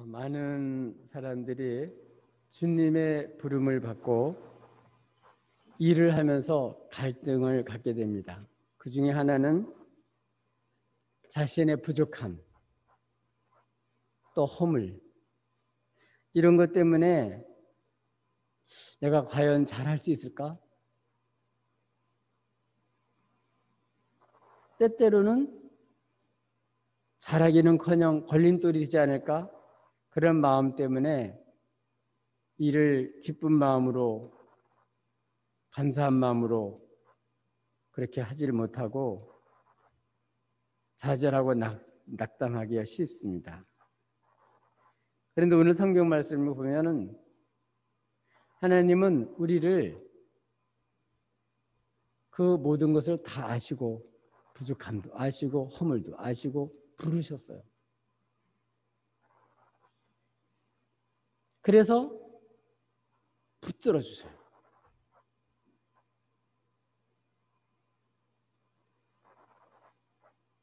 많은 사람들이 주님의 부름을 받고 일을 하면서 갈등을 갖게 됩니다. 그 중에 하나는 자신의 부족함, 또 허물, 이런 것 때문에 내가 과연 잘할 수 있을까? 때때로는 잘하기는커녕 걸림돌이 되지 않을까? 그런 마음 때문에 일을 기쁜 마음으로, 감사한 마음으로 그렇게 하지를 못하고 좌절하고 낙담하기가 쉽습니다. 그런데 오늘 성경 말씀을 보면은 하나님은 우리를 그 모든 것을 다 아시고 부족함도 아시고 허물도 아시고 부르셨어요. 그래서 붙들어 주세요.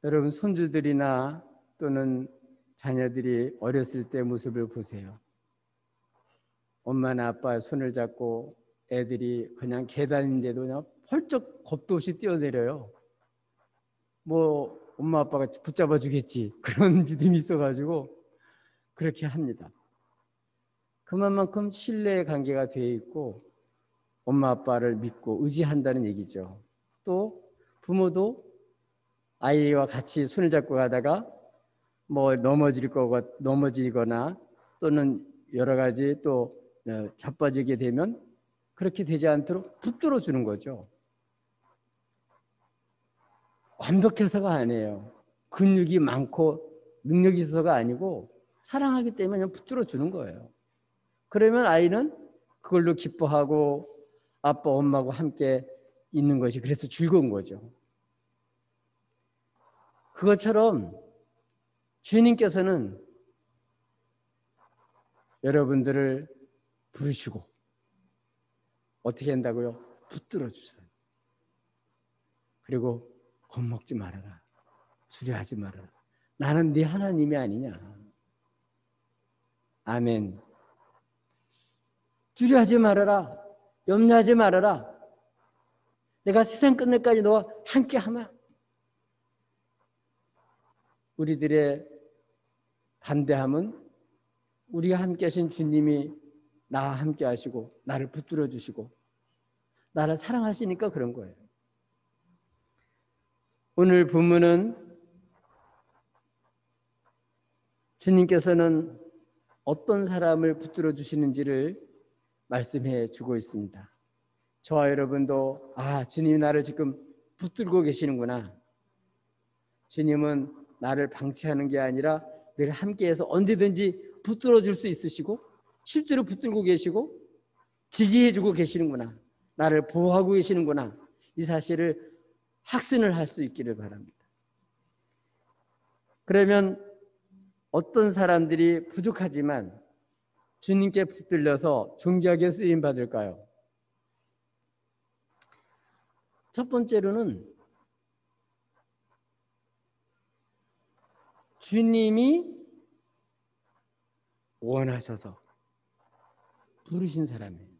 여러분 손주들이나 또는 자녀들이 어렸을 때 모습을 보세요. 엄마나 아빠의 손을 잡고 애들이 그냥 계단인데도 그냥 펄쩍 겁도 없이 뛰어내려요. 뭐 엄마 아빠가 붙잡아 주겠지 그런 믿음이 있어가지고 그렇게 합니다. 그만큼 신뢰의 관계가 되어 있고 엄마 아빠를 믿고 의지한다는 얘기죠. 또 부모도 아이와 같이 손을 잡고 가다가 뭐 넘어지거나 또는 여러 가지 또 자빠지게 되면 그렇게 되지 않도록 붙들어 주는 거죠. 완벽해서가 아니에요. 근육이 많고 능력이 있어서가 아니고 사랑하기 때문에 그냥 붙들어 주는 거예요. 그러면 아이는 그걸로 기뻐하고 아빠, 엄마하고 함께 있는 것이 그래서 즐거운 거죠. 그것처럼 주님께서는 여러분들을 부르시고 어떻게 한다고요? 붙들어 주세요. 그리고 겁먹지 말아라. 두려워하지 말아라. 나는 네 하나님이 아니냐. 아멘. 두려워하지 말아라. 염려하지 말아라. 내가 세상 끝날까지 너와 함께하마. 우리들의 담대함은 우리가 함께 하신 주님이 나와 함께 하시고 나를 붙들어 주시고 나를 사랑하시니까 그런 거예요. 오늘 본문은 주님께서는 어떤 사람을 붙들어 주시는지를 말씀해 주고 있습니다. 저와 여러분도 주님이 나를 지금 붙들고 계시는구나. 주님은 나를 방치하는 게 아니라 늘 함께해서 언제든지 붙들어 줄 수 있으시고 실제로 붙들고 계시고 지지해 주고 계시는구나. 나를 보호하고 계시는구나. 이 사실을 확신을 할 수 있기를 바랍니다. 그러면 어떤 사람들이 부족하지만 주님께 붙들려서 존귀하게 쓰임 받을까요? 첫 번째로는 주님이 원하셔서 부르신 사람이에요.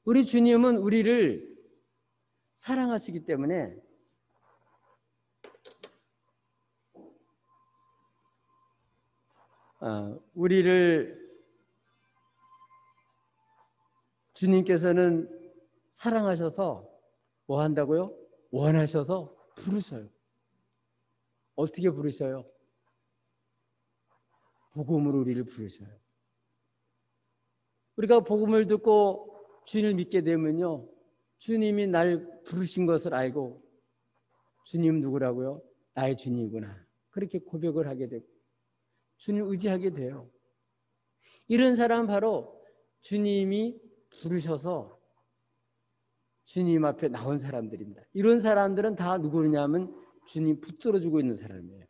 우리 주님은 우리를 사랑하시기 때문에 우리를 주님께서는 사랑하셔서 뭐 한다고요? 원하셔서 부르셔요. 어떻게 부르셔요? 복음으로 우리를 부르셔요. 우리가 복음을 듣고 주님을 믿게 되면요, 주님이 날 부르신 것을 알고 주님 누구라고요? 나의 주님이구나. 그렇게 고백을 하게 되고 주님을 의지하게 돼요. 이런 사람은 바로 주님이 부르셔서 주님 앞에 나온 사람들입니다. 이런 사람들은 다 누구냐면 주님 붙들어주고 있는 사람이에요.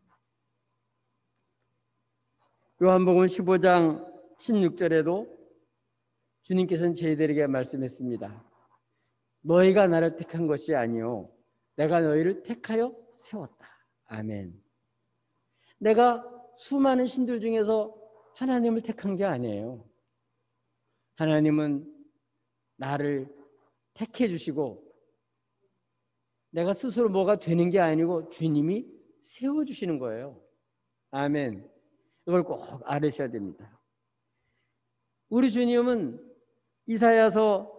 요한복음 15장 16절에도 주님께서는 저희들에게 말씀했습니다. 너희가 나를 택한 것이 아니요 내가 너희를 택하여 세웠다. 아멘. 내가 수많은 신들 중에서 하나님을 택한 게 아니에요. 하나님은 나를 택해 주시고 내가 스스로 뭐가 되는 게 아니고 주님이 세워주시는 거예요. 아멘. 이걸 꼭 알으셔야 됩니다. 우리 주님은 이사야서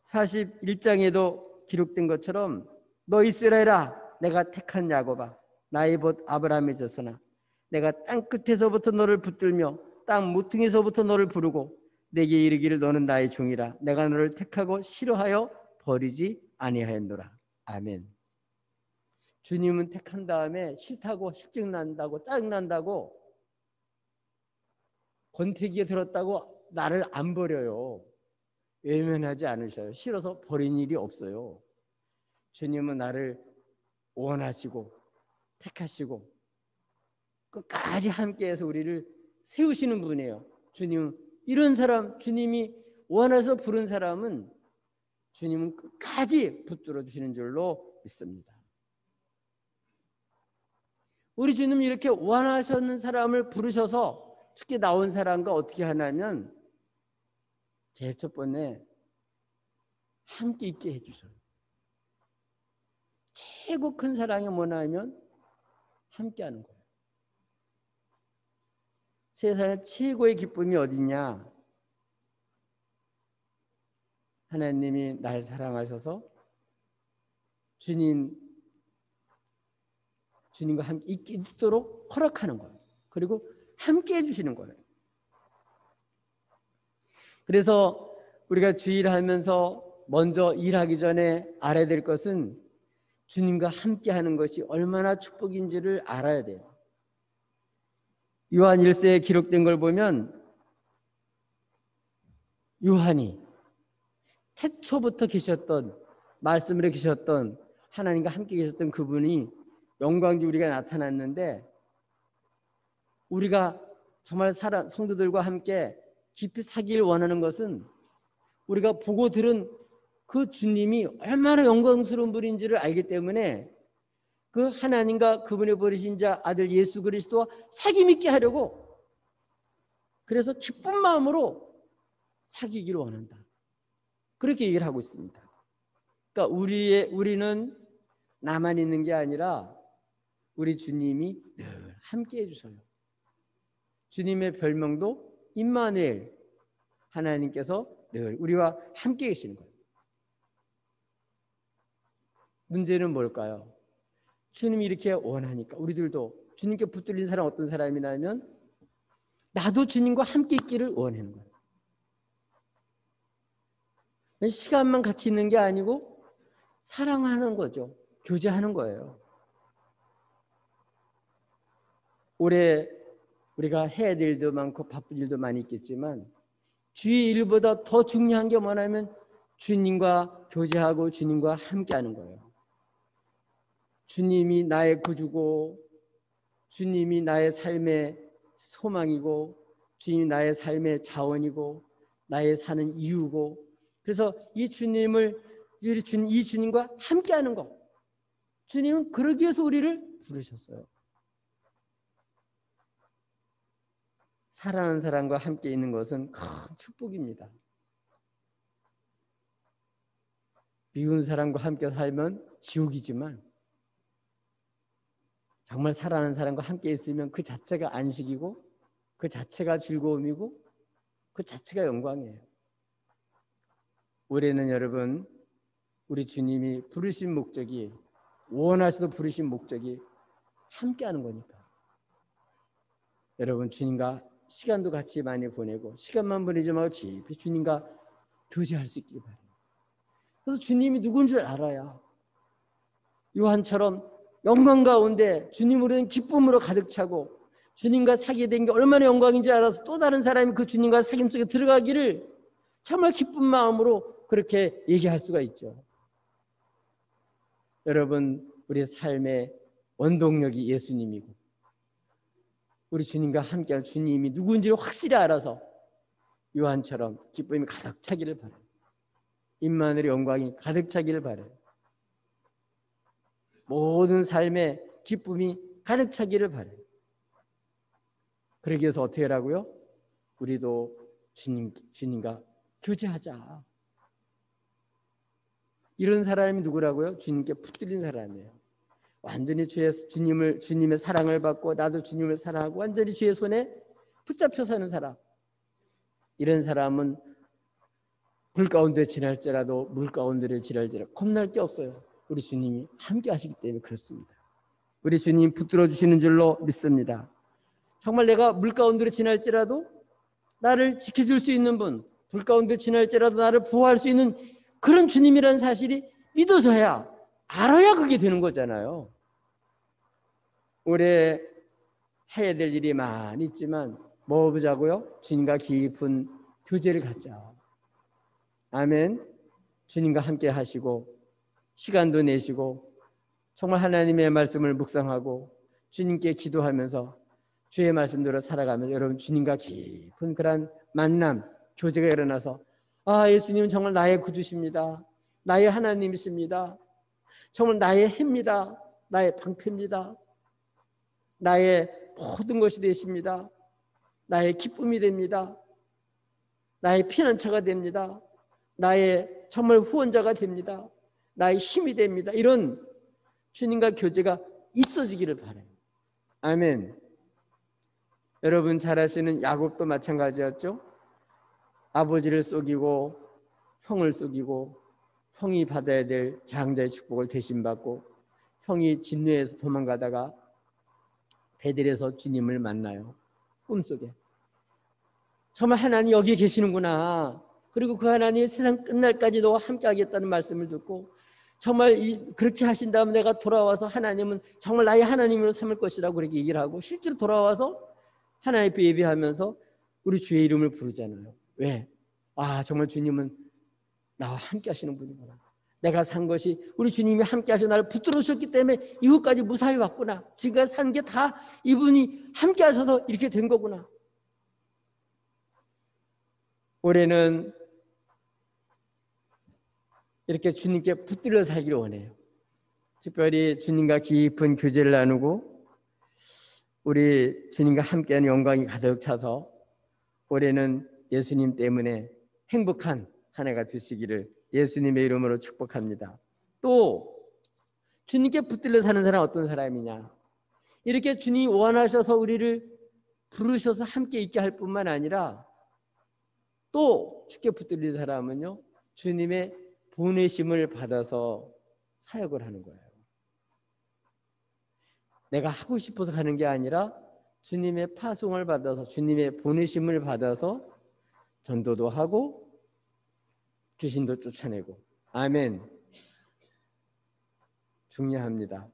41장에도 기록된 것처럼 너 이스라엘아 내가 택한 야곱아 나의 벗 아브라함의 자손아 내가 땅 끝에서부터 너를 붙들며 땅 모퉁이에서부터 너를 부르고 내게 이르기를 너는 나의 종이라 내가 너를 택하고 싫어하여 버리지 아니하였노라. 아멘. 주님은 택한 다음에 싫다고 실증난다고 짜증난다고 권태기에 들었다고 나를 안 버려요. 외면하지 않으셔요. 싫어서 버린 일이 없어요. 주님은 나를 원하시고 택하시고 끝까지 함께해서 우리를 세우시는 분이에요. 주님 이런 사람 주님이 원해서 부른 사람은 주님은 끝까지 붙들어 주시는 줄로 믿습니다. 우리 주님이 이렇게 원하셨는 사람을 부르셔서 죽게 나온 사람과 어떻게 하냐면 제일 첫 번째 함께 있게 해주셔요. 최고 큰 사랑이 뭐냐면 함께하는 거예요. 세상에 최고의 기쁨이 어디냐? 하나님이 날 사랑하셔서 주님과 함께 있도록 허락하는 거예요. 그리고 함께 해주시는 거예요. 그래서 우리가 주일하면서 먼저 일하기 전에 알아야 될 것은 주님과 함께 하는 것이 얼마나 축복인지를 알아야 돼요. 요한 1세에 기록된 걸 보면 요한이 태초부터 계셨던 말씀으로 계셨던 하나님과 함께 계셨던 그분이 영광주 우리가 나타났는데 우리가 정말 성도들과 함께 깊이 사귀길 원하는 것은 우리가 보고 들은 그 주님이 얼마나 영광스러운 분인지를 알기 때문에 그 하나님과 그분의 버리신 자 아들 예수 그리스도와 사귐 있게 하려고 그래서 기쁜 마음으로 사귀기를 원한다. 그렇게 얘기를 하고 있습니다. 그러니까 우리는 나만 있는 게 아니라 우리 주님이 늘 함께 해주셔요. 주님의 별명도 임마누엘, 하나님께서 늘 우리와 함께 계시는 거예요. 문제는 뭘까요? 주님이 이렇게 원하니까 우리들도 주님께 붙들린 사람 어떤 사람이냐면 나도 주님과 함께 있기를 원하는 거예요. 시간만 같이 있는 게 아니고 사랑하는 거죠. 교제하는 거예요. 올해 우리가 해야 될 일도 많고 바쁜 일도 많이 있겠지만 주의 일보다 더 중요한 게 뭐냐면 주님과 교제하고 주님과 함께하는 거예요. 주님이 나의 구주고 주님이 나의 삶의 소망이고 주님이 나의 삶의 자원이고 나의 사는 이유고 그래서 이 주님과 함께하는 것 주님은 그러기 위해서 우리를 부르셨어요. 사랑하는 사람과 함께 있는 것은 큰 축복입니다. 미운 사람과 함께 살면 지옥이지만 정말 사랑하는 사람과 함께 있으면 그 자체가 안식이고 그 자체가 즐거움이고 그 자체가 영광이에요. 올해는 여러분 우리 주님이 부르신 목적이 원하시도 부르신 목적이 함께하는 거니까 여러분 주님과 시간도 같이 많이 보내고 시간만 보내지 말고 깊이 주님과 교제할 수 있길 바라요. 그래서 주님이 누군 줄 알아야 요한처럼 영광 가운데 주님으로는 기쁨으로 가득 차고 주님과 사귀게 된 게 얼마나 영광인지 알아서 또 다른 사람이 그 주님과 사귐 속에 들어가기를 정말 기쁜 마음으로 그렇게 얘기할 수가 있죠. 여러분 우리의 삶의 원동력이 예수님이고 우리 주님과 함께할 주님이 누구인지를 확실히 알아서 요한처럼 기쁨이 가득 차기를 바라요. 임마누엘의 영광이 가득 차기를 바라요. 모든 삶의 기쁨이 가득 차기를 바라요. 그러기 위해서 어떻게 하라고요? 우리도 주님과 교제하자. 이런 사람이 누구라고요? 주님께 붙들린 사람이에요. 완전히 주님의 사랑을 받고 나도 주님을 사랑하고 완전히 주의 손에 붙잡혀 사는 사람. 이런 사람은 불 가운데 지날지라도 물 가운데 지날지라도 겁날 게 없어요. 우리 주님이 함께 하시기 때문에 그렇습니다. 우리 주님 붙들어 주시는 줄로 믿습니다. 정말 내가 물 가운데 지날지라도 나를 지켜줄 수 있는 분, 불 가운데 지날지라도 나를 보호할 수 있는 그런 주님이라는 사실이 믿어져야, 알아야 그게 되는 거잖아요. 올해 해야 될 일이 많이 있지만 뭐 보자고요? 주님과 깊은 교제를 갖자. 아멘. 주님과 함께 하시고 시간도 내시고 정말 하나님의 말씀을 묵상하고 주님께 기도하면서 주의 말씀대로 살아가면서 여러분 주님과 깊은 그런 만남, 교제가 일어나서 예수님은 정말 나의 구주십니다. 나의 하나님이십니다. 정말 나의 해입니다. 나의 방패입니다. 나의 모든 것이 되십니다. 나의 기쁨이 됩니다. 나의 피난처가 됩니다. 나의 정말 후원자가 됩니다. 나의 힘이 됩니다. 이런 주님과 교제가 있어지기를 바라요. 아멘. 여러분 잘 아시는 야곱도 마찬가지였죠. 아버지를 속이고 형을 속이고 형이 받아야 될 장자의 축복을 대신 받고 형이 진노에서 도망가다가 베델에서 주님을 만나요. 꿈속에. 정말 하나님 여기 계시는구나. 그리고 그 하나님이 세상 끝날까지 너와 함께 하겠다는 말씀을 듣고 정말 그렇게 하신다면 내가 돌아와서 하나님은 정말 나의 하나님으로 삼을 것이라고 그렇게 얘기를 하고 실제로 돌아와서 하나님 앞에 예배하면서 우리 주의 이름을 부르잖아요. 왜? 정말 주님은 나와 함께 하시는 분이구나. 내가 산 것이 우리 주님이 함께 하셔서 나를 붙들어 주셨기 때문에 이것까지 무사히 왔구나. 지금까지 산 게 다 이분이 함께 하셔서 이렇게 된 거구나. 올해는 이렇게 주님께 붙들려 살기를 원해요. 특별히 주님과 깊은 교제를 나누고 우리 주님과 함께하는 영광이 가득 차서 올해는 예수님 때문에 행복한 한 해가 되시기를 예수님의 이름으로 축복합니다. 또 주님께 붙들려 사는 사람은 어떤 사람이냐? 이렇게 주님이 원하셔서 우리를 부르셔서 함께 있게 할 뿐만 아니라 또 주께 붙들린 사람은요, 주님의 보내심을 받아서 사역을 하는 거예요. 내가 하고 싶어서 가는 게 아니라 주님의 파송을 받아서 주님의 보내심을 받아서 전도도 하고 귀신도 쫓아내고. 아멘. 중요합니다.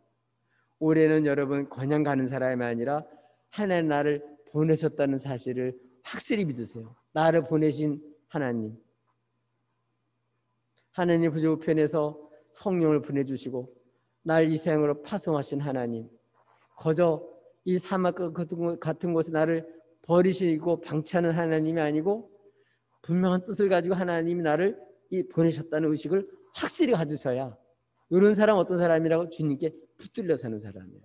올해는 여러분 그냥 가는 사람이 아니라 하나님 나를 보내셨다는 사실을 확실히 믿으세요. 나를 보내신 하나님. 하나님 부조편에서 성령을 보내주시고 날 이 세상으로 파송하신 하나님. 거저 이 사막 같은 곳에 나를 버리시고 방치하는 하나님이 아니고 분명한 뜻을 가지고 하나님이 나를 보내셨다는 의식을 확실히 가지셔야 이런 사람 어떤 사람이라고? 주님께 붙들려 사는 사람이에요.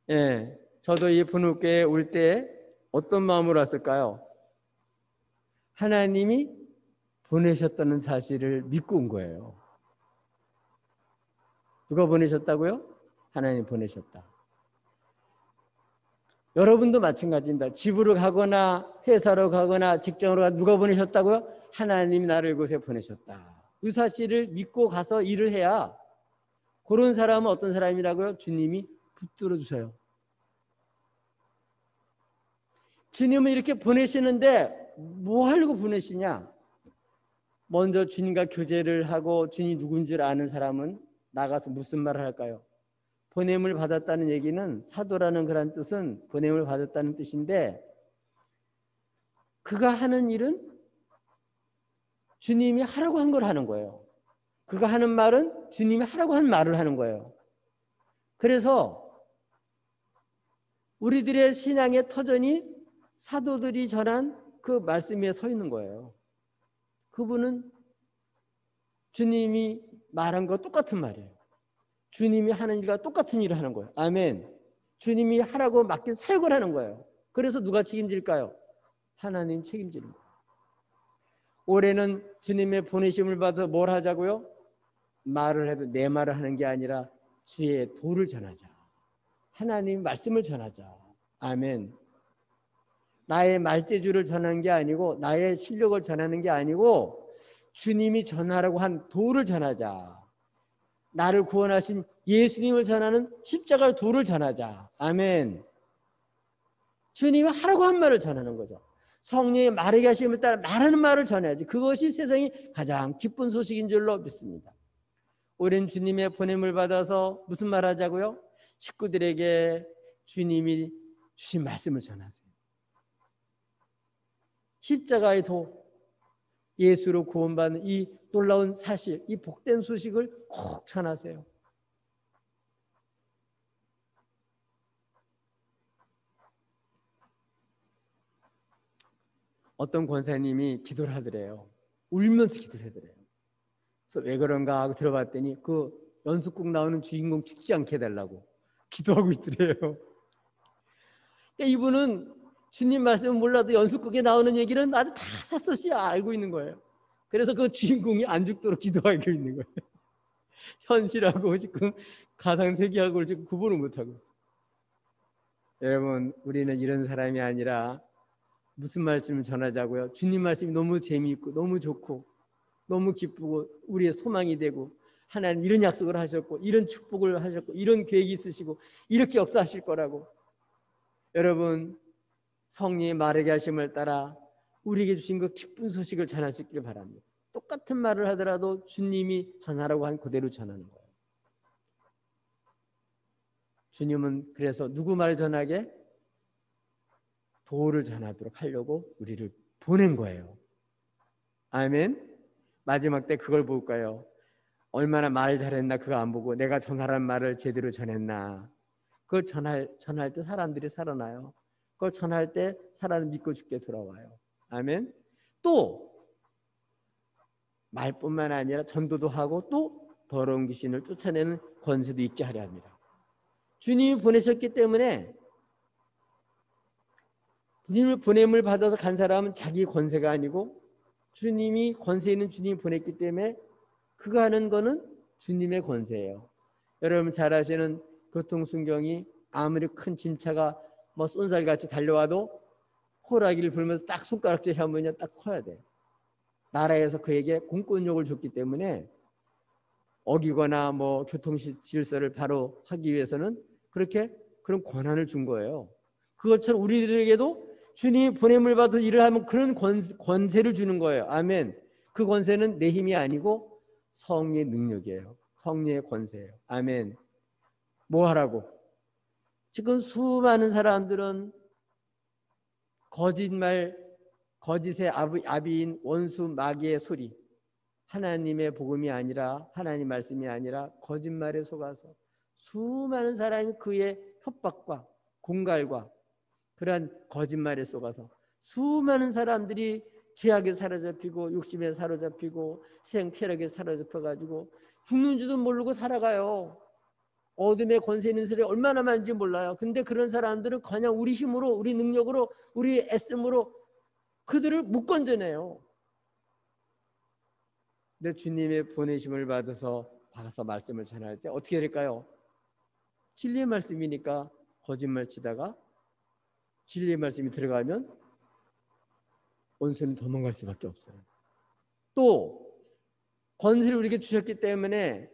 예, 저도 이 분우교에 올 때 어떤 마음으로 왔을까요? 하나님이 보내셨다는 사실을 믿고 온 거예요. 누가 보내셨다고요? 하나님 보내셨다. 여러분도 마찬가지입니다. 집으로 가거나 회사로 가거나 직장으로 가거나 누가 보내셨다고요? 하나님이 나를 이곳에 보내셨다. 이 사실을 믿고 가서 일을 해야 그런 사람은 어떤 사람이라고요? 주님이 붙들어 주셔요. 주님은 이렇게 보내시는데 뭐 하려고 보내시냐? 먼저 주님과 교제를 하고 주님이 누군지 아는 사람은 나가서 무슨 말을 할까요? 보냄을 받았다는 얘기는, 사도라는 그런 뜻은 보냄을 받았다는 뜻인데 그가 하는 일은 주님이 하라고 한 걸 하는 거예요. 그가 하는 말은 주님이 하라고 한 말을 하는 거예요. 그래서 우리들의 신앙의 터전이 사도들이 전한 그 말씀 위에 서 있는 거예요. 그분은 주님이 말한 거 똑같은 말이에요. 주님이 하는 일과 똑같은 일을 하는 거예요. 아멘. 주님이 하라고 맡긴 사역을 하는 거예요. 그래서 누가 책임질까요? 하나님 책임지는 거예요. 올해는 주님의 보내심을 받아 뭘 하자고요? 말을 해도 내 말을 하는 게 아니라 주의 도를 전하자. 하나님 말씀을 전하자. 아멘. 나의 말재주를 전하는 게 아니고 나의 실력을 전하는 게 아니고 주님이 전하라고 한 도를 전하자. 나를 구원하신 예수님을 전하는 십자가의 도를 전하자. 아멘. 주님이 하라고 한 말을 전하는 거죠. 성령의 말하게 하심을 따라 말하는 말을 전해야지. 그것이 세상이 가장 기쁜 소식인 줄로 믿습니다. 우리는 주님의 보냄을 받아서 무슨 말 하자고요? 식구들에게 주님이 주신 말씀을 전하세요. 십자가의 도, 예수로 구원받는 이 놀라운 사실, 이 복된 소식을 꼭 전하세요. 어떤 권사님이 기도를 하더래요. 울면서 기도를 하더래요. 그래서 왜 그런가 하고 들어봤더니 그 연속곡 나오는 주인공 죽지 않게 해달라고 기도하고 있더래요. 그러니까 이분은 주님 말씀은 몰라도 연속곡에 나오는 얘기는 아주 다 샅샅이 알고 있는 거예요. 그래서 그 주인공이 안 죽도록 기도하고 있는 거예요. 현실하고 지금 가상세계하고 지금 구분을 못하고 있어요. 여러분, 우리는 이런 사람이 아니라 무슨 말씀을 전하자고요? 주님 말씀이 너무 재미있고 너무 좋고 너무 기쁘고 우리의 소망이 되고 하나님 이런 약속을 하셨고 이런 축복을 하셨고 이런 계획이 있으시고 이렇게 역사하실 거라고. 여러분, 성령의 말하게 하심을 따라 우리에게 주신 그 기쁜 소식을 전할 수 있기를 바랍니다. 똑같은 말을 하더라도 주님이 전하라고 한 그대로 전하는 거예요. 주님은 그래서 누구 말 전하게? 도를 전하도록 하려고 우리를 보낸 거예요. 아멘. 마지막 때 그걸 볼까요? 얼마나 말 잘했나 그거 안 보고 내가 전하라는 말을 제대로 전했나. 그걸 전할 때 사람들이 살아나요. 그걸 전할 때 사람 믿고 죽게 돌아와요. 아멘. 또 말뿐만 아니라 전도도 하고 또 더러운 귀신을 쫓아내는 권세도 있게 하려 합니다. 주님이 보내셨기 때문에 주님을 보냄을 받아서 간 사람은 자기 권세가 아니고 주님이 권세 있는 주님이 보냈기 때문에 그가 하는 거는 주님의 권세예요. 여러분 잘 아시는 교통순경이 아무리 큰 짐차가 뭐 쏜살같이 달려와도 호라기를 불면서 딱 손가락질 하면 딱 서야 돼요. 나라에서 그에게 공권력을 줬기 때문에 어기거나 뭐 교통 질서를 바로 하기 위해서는 그렇게 그런 권한을 준 거예요. 그것처럼 우리들에게도 주님이 보냄을 받아 일을 하면 그런 권세를 주는 거예요. 아멘. 그 권세는 내 힘이 아니고 성령의 능력이에요. 성령의 권세예요. 아멘. 뭐 하라고? 지금 수많은 사람들은 거짓말, 거짓의 아비인 원수 마귀의 소리, 하나님의 복음이 아니라 하나님 말씀이 아니라 거짓말에 속아서 수많은 사람이 그의 협박과 공갈과 그러한 거짓말에 속아서 수많은 사람들이 죄악에 사로잡히고 욕심에 사로잡히고 생쾌락에 사로잡혀가지고 죽는 줄도 모르고 살아가요. 어둠의 권세 있는 사람이 얼마나 많은지 몰라요. 근데 그런 사람들은 그냥 우리 힘으로 우리 능력으로 우리 애씀으로 그들을 못 건져내요. 근데 주님의 보내심을 받아서 말씀을 전할 때 어떻게 될까요? 진리의 말씀이니까 거짓말 치다가 진리의 말씀이 들어가면 원수는 도망갈 수밖에 없어요. 또 권세를 우리에게 주셨기 때문에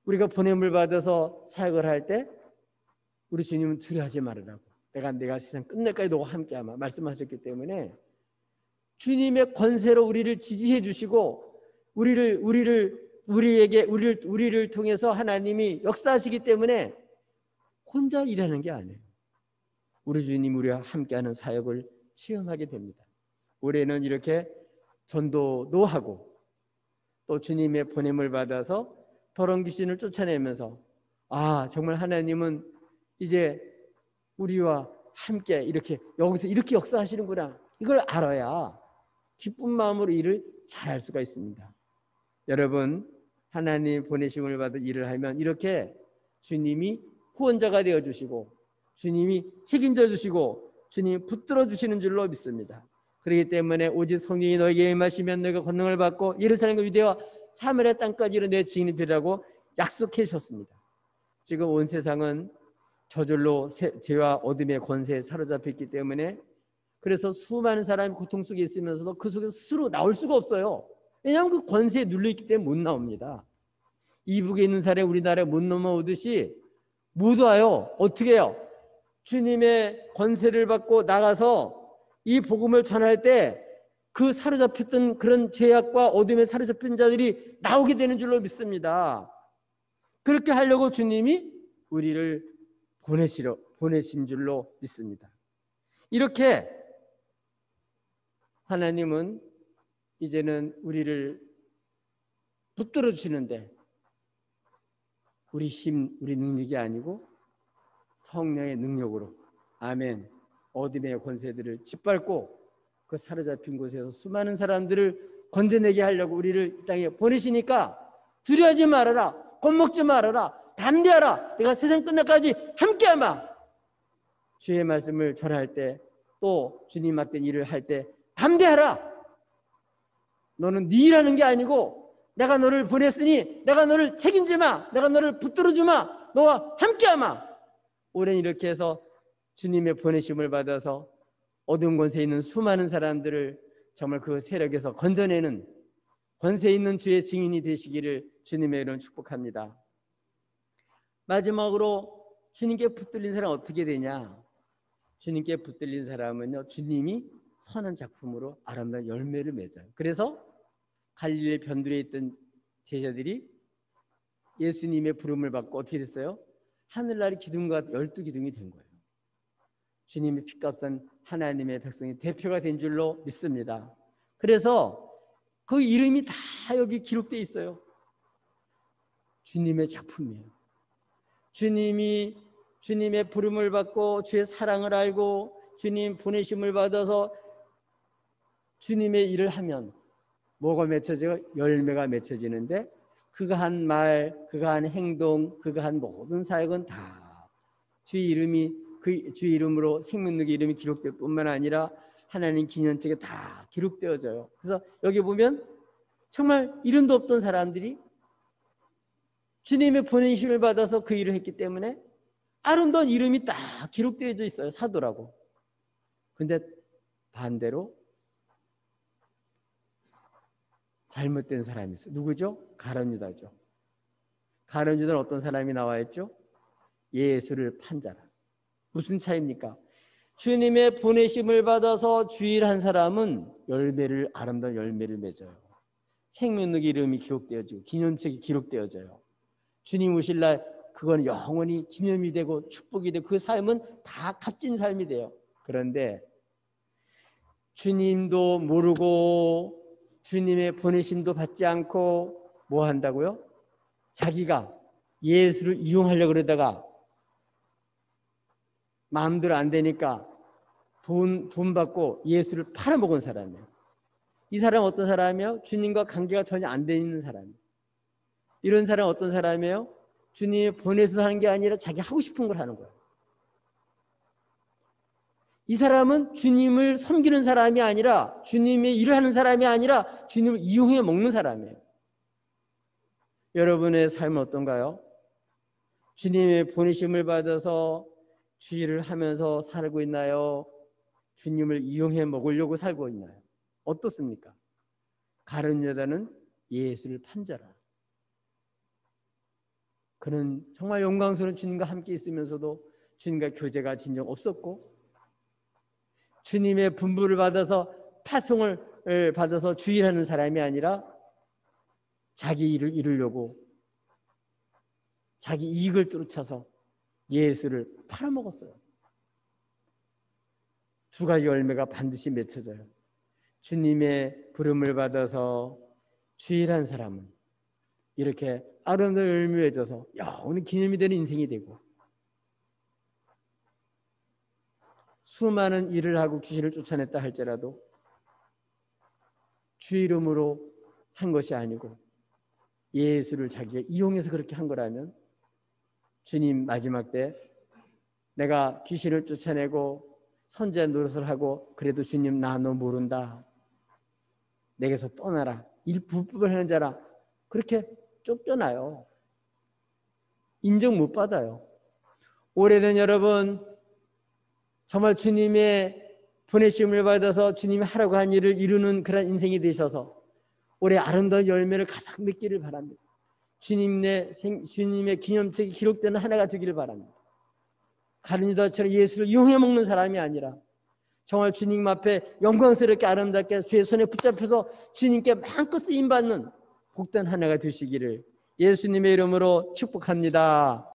우리가 보냄을 받아서 사역을 할 때 우리 주님은 두려워하지 말으라고. 내가 세상 끝날까지 너와 함께하마 말씀하셨기 때문에 주님의 권세로 우리를 지지해 주시고 우리를 통해서 하나님이 역사하시기 때문에 혼자 일하는 게 아니에요. 우리 주님 우리와 함께하는 사역을 체험하게 됩니다. 올해는 이렇게 전도도 하고 또 주님의 보냄을 받아서 더러운 귀신을 쫓아내면서 정말 하나님은 이제 우리와 함께 이렇게 여기서 이렇게 역사하시는구나 이걸 알아야 기쁜 마음으로 일을 잘할 수가 있습니다. 여러분 하나님 보내심을 받아 일을 하면 이렇게 주님이 후원자가 되어주시고 주님이 책임져 주시고 주님이 붙들어 주시는 줄로 믿습니다. 그렇기 때문에 오직 성령이 너에게 임하시면 너희가 권능을 받고 예루살렘과 유대와 사마리아 땅까지는 내 증인이 되리라고 약속해 주셨습니다. 지금 온 세상은 저절로 죄와 어둠의 권세에 사로잡혀 있기 때문에 그래서 수많은 사람이 고통 속에 있으면서도 그 속에서 스스로 나올 수가 없어요. 왜냐하면 그 권세에 눌려있기 때문에 못 나옵니다. 이북에 있는 사람이 우리나라에 못 넘어오듯이 못 와요. 어떻게 해요? 주님의 권세를 받고 나가서 이 복음을 전할 때 그 사로잡혔던 그런 죄악과 어둠에 사로잡힌 자들이 나오게 되는 줄로 믿습니다. 그렇게 하려고 주님이 우리를 보내신 줄로 믿습니다. 이렇게 하나님은 이제는 우리를 붙들어 주시는데 우리 힘, 우리 능력이 아니고 성령의 능력으로 아멘. 어둠의 권세들을 짓밟고 그 사로잡힌 곳에서 수많은 사람들을 건져내게 하려고 우리를 이 땅에 보내시니까 두려워하지 말아라. 겁먹지 말아라. 담대하라. 내가 세상 끝날까지 함께하마. 주의 말씀을 전할 때 또 주님 맡긴 일을 할 때 담대하라. 너는 네 일하는 게 아니고 내가 너를 보냈으니 내가 너를 책임지마. 내가 너를 붙들어주마. 너와 함께하마. 오랜 이렇게 해서 주님의 보내심을 받아서 어두운 권세에 있는 수많은 사람들을 정말 그 세력에서 건져내는 권세 있는 주의 증인이 되시기를 주님의 이름으로 축복합니다. 마지막으로 주님께 붙들린 사람 어떻게 되냐? 주님께 붙들린 사람은요, 주님이 선한 작품으로 아름다운 열매를 맺어요. 그래서 갈릴리 변두리에 있던 제자들이 예수님의 부름을 받고 어떻게 됐어요? 하늘나라의 기둥과 12기둥이 된 거예요. 주님의 피값은 하나님의 백성의 대표가 된 줄로 믿습니다. 그래서 그 이름이 다 여기 기록되어 있어요. 주님의 작품이에요. 주님이 주님의 부름을 받고 주의 사랑을 알고 주님 보내심을 받아서 주님의 일을 하면 뭐가 맺혀져요? 열매가 맺혀지는데 그가 한 말, 그가 한 행동, 그가 한 모든 사역은 다 주의 이름이 그 주의 이름으로 생명력의 이름이 기록될 뿐만 아니라 하나님 기념책에 다 기록되어져요. 그래서 여기 보면 정말 이름도 없던 사람들이 주님의 보내심을 받아서 그 일을 했기 때문에 아름다운 이름이 딱 기록되어져 있어요. 사도라고. 근데 반대로 잘못된 사람이 있어요. 누구죠? 가룟 유다죠. 가룟 유다는 어떤 사람이 나와 있죠? 예수를 판 자라. 무슨 차이입니까? 주님의 보내심을 받아서 주일한 사람은 아름다운 열매를 맺어요. 생명력의 이름이 기록되어지고 기념책이 기록되어져요. 주님 오실 날 그건 영원히 기념이 되고 축복이 되고 그 삶은 다 값진 삶이 돼요. 그런데 주님도 모르고 주님의 보내심도 받지 않고 뭐 한다고요? 자기가 예수를 이용하려고 그러다가 마음대로 안 되니까 돈 받고 예수를 팔아먹은 사람이에요. 이 사람은 어떤 사람이에요? 주님과 관계가 전혀 안 돼 있는 사람이에요. 이런 사람은 어떤 사람이에요? 주님이 보내서 하는 게 아니라 자기 하고 싶은 걸 하는 거예요. 이 사람은 주님을 섬기는 사람이 아니라 주님의 일을 하는 사람이 아니라 주님을 이용해 먹는 사람이에요. 여러분의 삶은 어떤가요? 주님의 보내심을 받아서 주일을 하면서 살고 있나요? 주님을 이용해 먹으려고 살고 있나요? 어떻습니까? 가룟 유다는 예수를 판 자라. 그는 정말 영광스러운 주님과 함께 있으면서도 주님과 교제가 진정 없었고 주님의 분부를 받아서 파송을 받아서 주일하는 사람이 아니라 자기 일을 이루려고 자기 이익을 쫓아서 예수를 팔아먹었어요. 두 가지 열매가 반드시 맺혀져요. 주님의 부름을 받아서 주일한 사람은 이렇게 아름다운 열매를 맺어서 영원히 기념이 되는 인생이 되고 수많은 일을 하고 귀신을 쫓아냈다 할지라도 주 이름으로 한 것이 아니고 예수를 자기가 이용해서 그렇게 한 거라면 주님 마지막 때 내가 귀신을 쫓아내고 선지자 노릇을 하고 그래도 주님 나 너 모른다. 내게서 떠나라. 불법을 하는 자라. 그렇게 쫓겨나요. 인정 못 받아요. 올해는 여러분 정말 주님의 보내심을 받아서 주님이 하라고 한 일을 이루는 그런 인생이 되셔서 올해 아름다운 열매를 가득 맺기를 바랍니다. 주님의 기념책이 기록되는 한 해가 되기를 바랍니다. 가룟 유다처럼 예수를 이용해 먹는 사람이 아니라 정말 주님 앞에 영광스럽게 아름답게 주의 손에 붙잡혀서 주님께 마음껏 쓰임받는 복된 한 해가 되시기를 예수님의 이름으로 축복합니다.